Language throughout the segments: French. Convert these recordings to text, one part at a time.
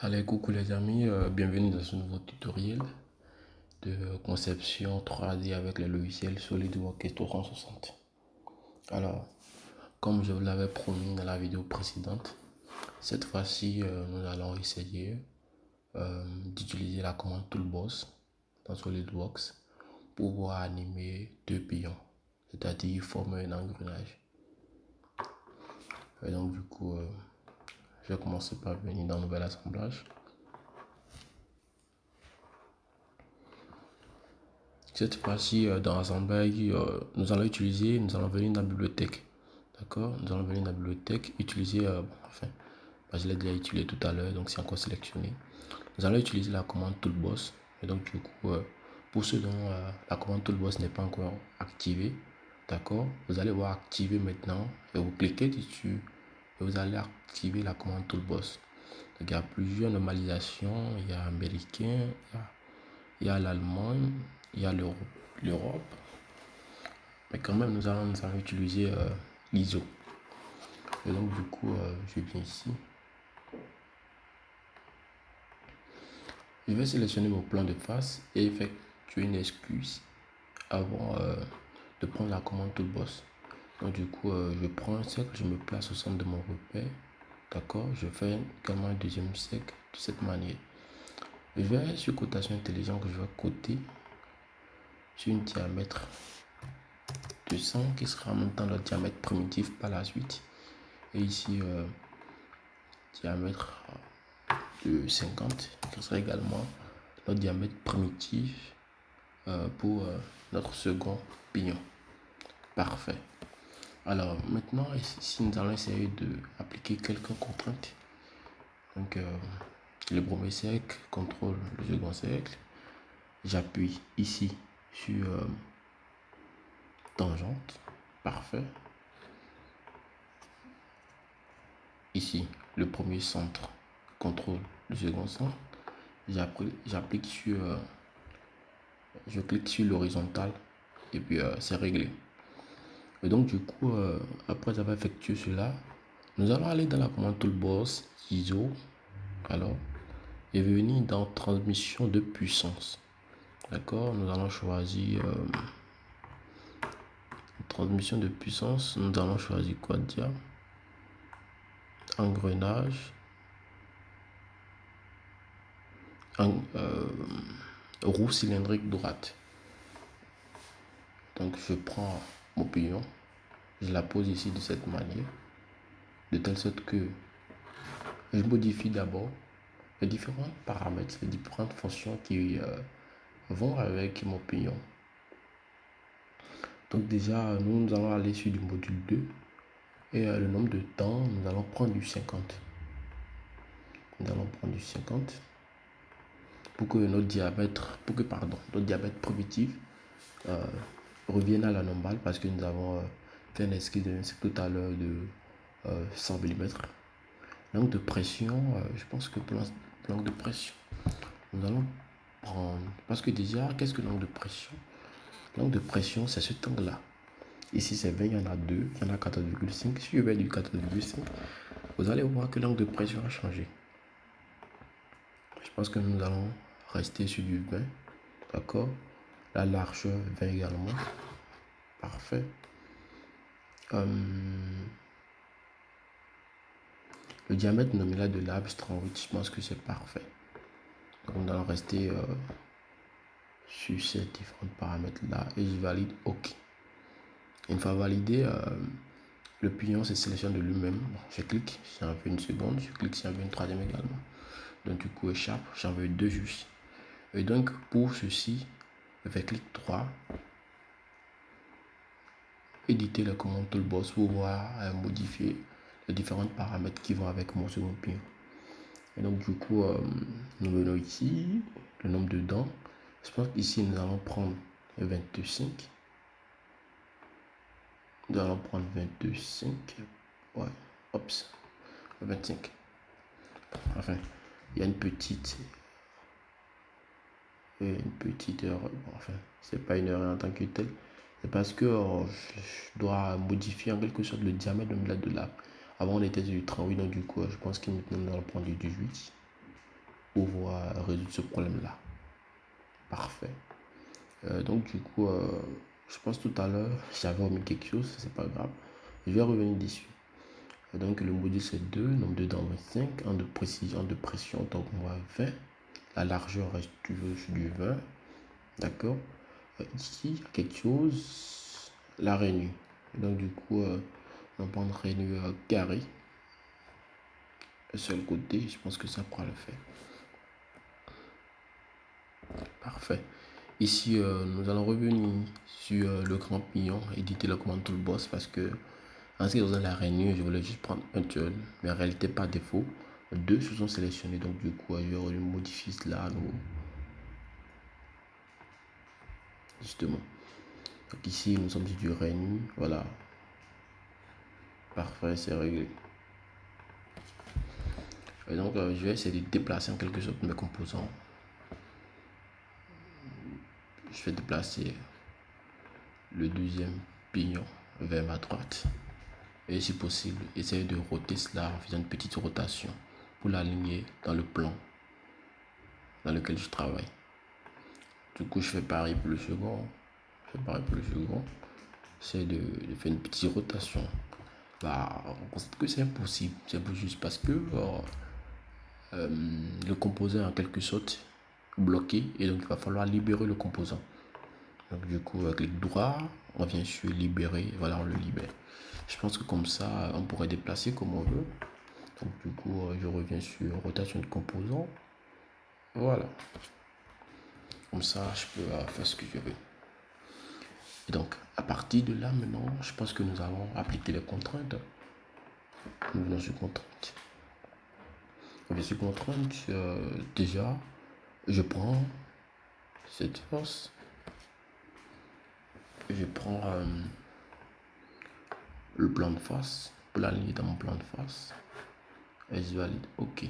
Allez, coucou les amis, bienvenue dans ce nouveau tutoriel de conception 3D avec le logiciel SolidWorks 360. Alors, comme je vous l'avais promis dans la vidéo précédente, cette fois-ci, nous allons essayer d'utiliser la commande Toolbox dans SolidWorks pour pouvoir animer deux pions, c'est-à-dire former un engrenage. Et donc, du coup, je vais commencer par venir dans Nouvel assemblage. Cette fois-ci, dans l'assemblage, nous allons venir dans la bibliothèque. D'accord? Nous allons venir dans la bibliothèque, utiliser, je l'ai déjà utilisé tout à l'heure, donc c'est encore sélectionné. Nous allons utiliser la commande Toolbox. Et donc, du coup, pour ceux dont la commande Toolbox n'est pas encore activée, d'accord? Vous allez voir activer maintenant et vous cliquez dessus et vous allez activer la commande Toolbox. Donc, il y a plusieurs normalisations, il y a américain, il y a l'Allemagne, il y a l'Europe. Mais quand même, nous allons utiliser l'ISO. Et donc, du coup, je viens ici. Je vais sélectionner mon plan de face et effectuer une excuse avant de prendre la commande Toolbox. Donc, du coup, je prends un cercle, je me place au centre de mon repère. D'accord? Je fais également un deuxième cercle de cette manière. Je vais sur cotation intelligente que je vais coter sur une diamètre de 100 qui sera en même temps le diamètre primitif par la suite. Et ici, diamètre de 50 qui sera également notre diamètre primitif pour notre second pignon. Parfait. Alors maintenant, ici, nous allons essayer d'appliquer quelques contraintes. Donc, le premier cercle contrôle le second cercle. J'appuie ici sur tangente. Parfait. Ici, le premier centre contrôle le second centre. J'applique sur, je clique sur l'horizontale et puis c'est réglé. Et donc du coup, après avoir effectué cela, nous allons aller dans la commande Toolbox ISO, alors, et venir dans transmission de puissance. D'accord, nous allons choisir transmission de puissance. Nous allons choisir quoi dire? Engrenage. Roue cylindrique droite. Donc je prends mon pignon, je la pose ici de cette manière, de telle sorte que je modifie d'abord les différents paramètres, les différentes fonctions qui vont avec mon pignon. Donc déjà, nous allons aller sur du module 2 et le nombre de temps, nous allons prendre du 50. Nous allons prendre du 50 pour que notre diamètre primitif revienne à la normale parce que nous avons fait un esquisse tout à l'heure de 100 mm. Langue de pression, je pense que pour langue de pression, nous allons prendre, parce que déjà, qu'est-ce que langue de pression? Langue de pression, c'est cet angle-là. Ici, c'est 20, il y en a 2, il y en a 14,5. Si je vais du 14,5, vous allez voir que l'angle de pression a changé. Je pense que nous allons rester sur du 20, d'accord? La largeur 20 également. Parfait. Le diamètre nominal de l'arbre 38, je pense que c'est parfait. Donc, nous allons rester sur ces différents paramètres là et je valide OK. Une fois validé, le pignon se sélectionne de lui-même. Je clique, j'en veux une seconde, je clique, j'en veux une troisième également. Donc du coup échappe, j'en veux deux juste. Et donc pour ceci, je fais clic droit, éditer la commande Toolbox pour voir modifier les différents paramètres qui vont avec mon second pignon. Et donc du coup, nous venons ici, le nombre de dents. Je pense qu'ici nous allons prendre 25. Nous allons prendre 25. Ouais, hop, 25. Enfin, il y a une petite erreur. Enfin, c'est pas une erreur en tant que telle. C'est parce que je dois modifier en quelque sorte le diamètre de l'arbre. Avant, on était sur du 38, donc du coup, je pense que maintenant, nous allons prendre du 18. pouvoir résoudre ce problème-là. Parfait. Donc du coup, je pense tout à l'heure, j'avais omis quelque chose, c'est pas grave. Je vais revenir dessus. Donc le module c'est 2, nombre de dents 25, en de précision, de pression, donc moins 20. La largeur reste toujours sur du 20. D'accord. Ici, il y a quelque chose, la rainure. Donc du coup, on va prendre rainure carré. Le seul côté, je pense que ça pourra le faire. Parfait. Ici, nous allons revenir sur le grand pignon, éditer la commande toolbox parce que en ce qui concerne la rainure, je voulais juste prendre un turn, mais en réalité par défaut, deux se sont sélectionnés. Donc du coup, je vais modifier cela à nouveau. Justement. Donc ici, nous sommes sur du rainure. Voilà. Parfait, c'est réglé. Et donc, je vais essayer de déplacer en quelque sorte mes composants. Je vais déplacer le deuxième pignon vers ma droite. Et si possible, essayer de roter cela en faisant une petite rotation pour l'aligner dans le plan dans lequel je travaille. Du coup, je fais pareil pour le second. J'essaie de faire une petite rotation. Bah, on constate que c'est impossible. C'est juste parce que le composant est en quelque sorte bloqué et donc il va falloir libérer le composant. Donc du coup, avec clic droit, on vient sur libérer. Voilà, on le libère. Je pense que comme ça, on pourrait déplacer comme on veut. Donc du coup, je reviens sur rotation de composant. Voilà. Comme ça, je peux faire ce que je veux. Et donc, à partir de là, maintenant, je pense que nous allons appliquer les contraintes. Nous venons sur contrainte. Donc, sur contrainte, déjà, je prends cette force. Je prends le plan de face pour l'aligner dans mon plan de face. Et je valide OK.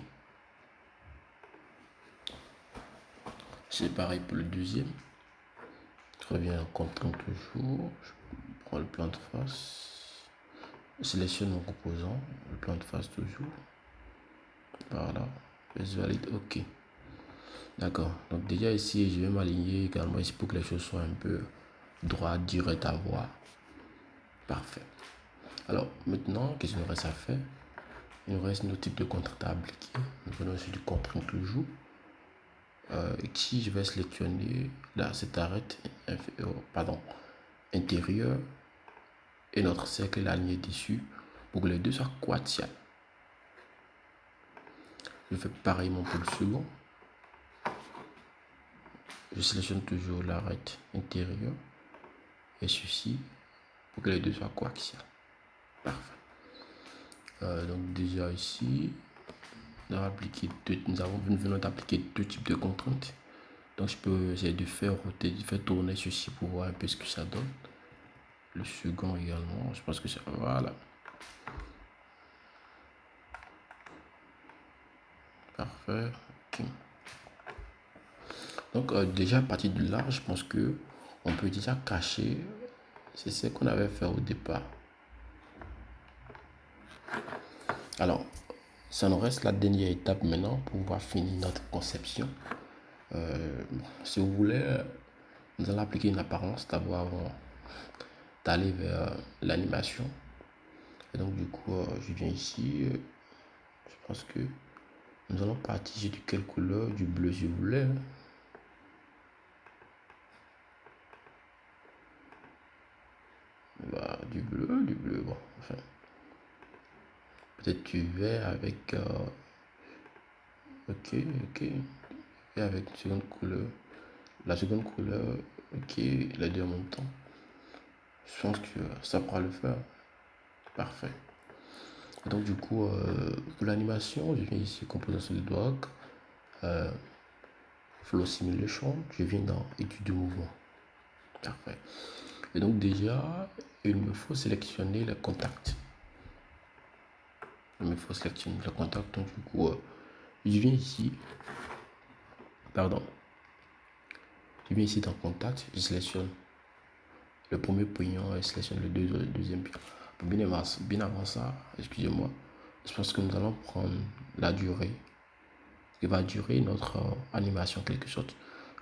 C'est pareil pour le deuxième. Je reviens en contrainte toujours. Je prends le plan de face. Je sélectionne mon composant. Le plan de face toujours. Voilà. Et je valide OK. D'accord. Donc déjà ici, je vais m'aligner également ici pour que les choses soient un peu droites, directes à voir. Parfait. Alors maintenant, qu'est-ce qu'il nous reste à faire? Il nous reste nos types de contraintes à appliquer. Nous venons sur du contrainte toujours. Ici, je vais sélectionner là cette arête intérieur et notre cercle est aligné dessus pour que les deux soient coaxiales. Je fais pareillement pour le second. Je sélectionne toujours l'arête intérieure et ceci pour que les deux soient coaxiales. Parfait. Donc déjà ici, nous venons d'appliquer deux types de contraintes. Donc je peux essayer de faire roter, de faire tourner ceci pour voir un peu ce que ça donne. Le second également, je pense que ça voilà. Parfait. Okay. Donc déjà à partir de là, je pense que on peut déjà cacher. C'est ce qu'on avait fait au départ. Alors, ça nous reste la dernière étape maintenant pour pouvoir finir notre conception. Si vous voulez, nous allons appliquer une apparence d'abord avant d'aller vers l'animation. Et donc du coup, je viens ici. Je pense que nous allons partir de quelle couleur? Du bleu si vous voulez. Bah, du bleu, bon, enfin. Peut-être du vert avec... ok. Et avec une seconde couleur. La seconde couleur, ok, les deux en même temps. Je pense que ça pourra le faire. Parfait. Donc du coup, pour l'animation, je viens ici, composition de doc, flow simulation, je viens dans étude de mouvement. Parfait. Et donc déjà, il me faut sélectionner le contact. Donc du coup, je viens ici, je viens ici dans contact, je sélectionne le premier pignon et je sélectionne le deuxième pignon. Bien avant ça, excusez-moi, je pense que nous allons prendre la durée qui va durer notre animation en quelque sorte.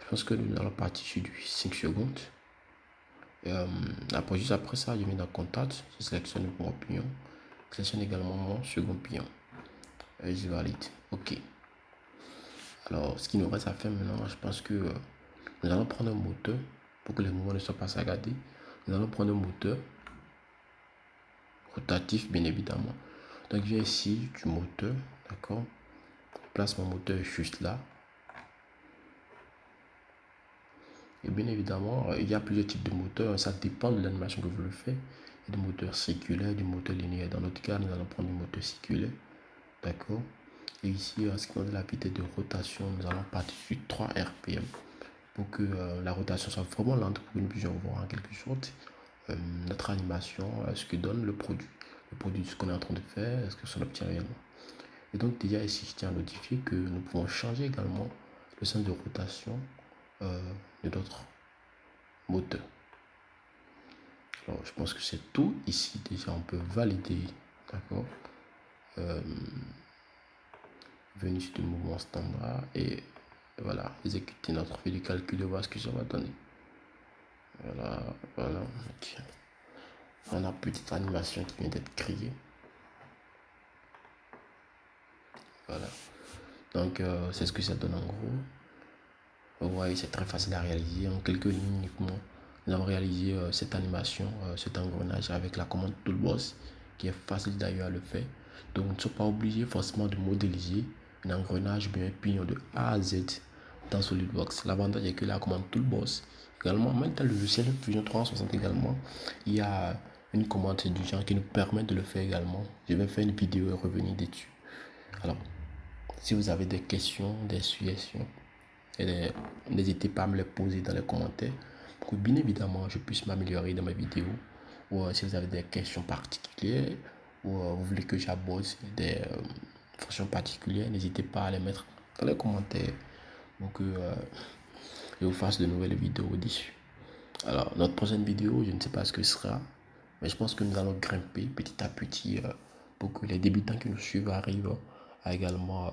Je pense que nous allons partir sur du 5 secondes. Juste après ça, je mets dans contact, je sélectionne mon pion, je sélectionne également mon second pion. Et je valide. OK. Alors, ce qui nous reste à faire maintenant, je pense que nous allons prendre un moteur pour que les mouvements ne soient pas saccadés. Nous allons prendre un moteur rotatif, bien évidemment. Donc, je viens ici du moteur, d'accord. Place mon moteur juste là. Et bien évidemment, il y a plusieurs types de moteurs. Ça dépend de l'animation que vous le faites. Il y a du moteur circulaire, du moteur linéaire. Dans notre cas, nous allons prendre du moteur circulaire. D'accord. Et ici, en ce qui concerne la vitesse de rotation, nous allons partir sur 3 RPM pour que la rotation soit vraiment lente, pour que nous puissions voir en quelque sorte notre animation, ce que donne le produit. Le produit de ce qu'on est en train de faire, est-ce que ça obtient réellement. Et donc déjà ici, je tiens à notifier que nous pouvons changer également le sens de rotation de notre moteur. Alors, je pense que c'est tout. Ici, déjà, on peut valider. D'accord. Venir sur le mouvement standard et voilà, exécuter notre feuille de calcul et voir ce que ça va donner. Voilà. Okay. On a une petite animation qui vient d'être créée. Voilà. Donc, c'est ce que ça donne en gros. Vous voyez, c'est très facile à réaliser. En quelques lignes uniquement, nous avons réalisé cette animation, cet engrenage avec la commande Toolbox, qui est facile d'ailleurs à le faire. Donc, nous ne sommes pas obligés forcément de modéliser un engrenage bien un pignon de A à Z dans SolidWorks. L'avantage est que la commande Toolbox, également, même dans le logiciel Fusion 360 également, il y a une commande du genre qui nous permet de le faire également. Je vais faire une vidéo et revenir dessus. Alors, si vous avez des questions, des suggestions, n'hésitez pas à me les poser dans les commentaires pour que bien évidemment je puisse m'améliorer dans mes vidéos. Ou si vous avez des questions particulières ou vous voulez que j'aborde des fonctions particulières, n'hésitez pas à les mettre dans les commentaires pour que je vous fasse de nouvelles vidéos dessus. Alors, notre prochaine vidéo, je ne sais pas ce que ce sera, mais je pense que nous allons grimper petit à petit pour que les débutants qui nous suivent arrivent à également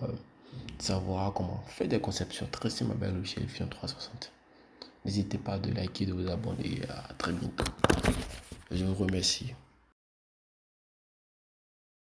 savoir comment faire des conceptions très simples avec le logiciel Fusion 360. N'hésitez pas de liker, de vous abonner. À très bientôt. Je vous remercie.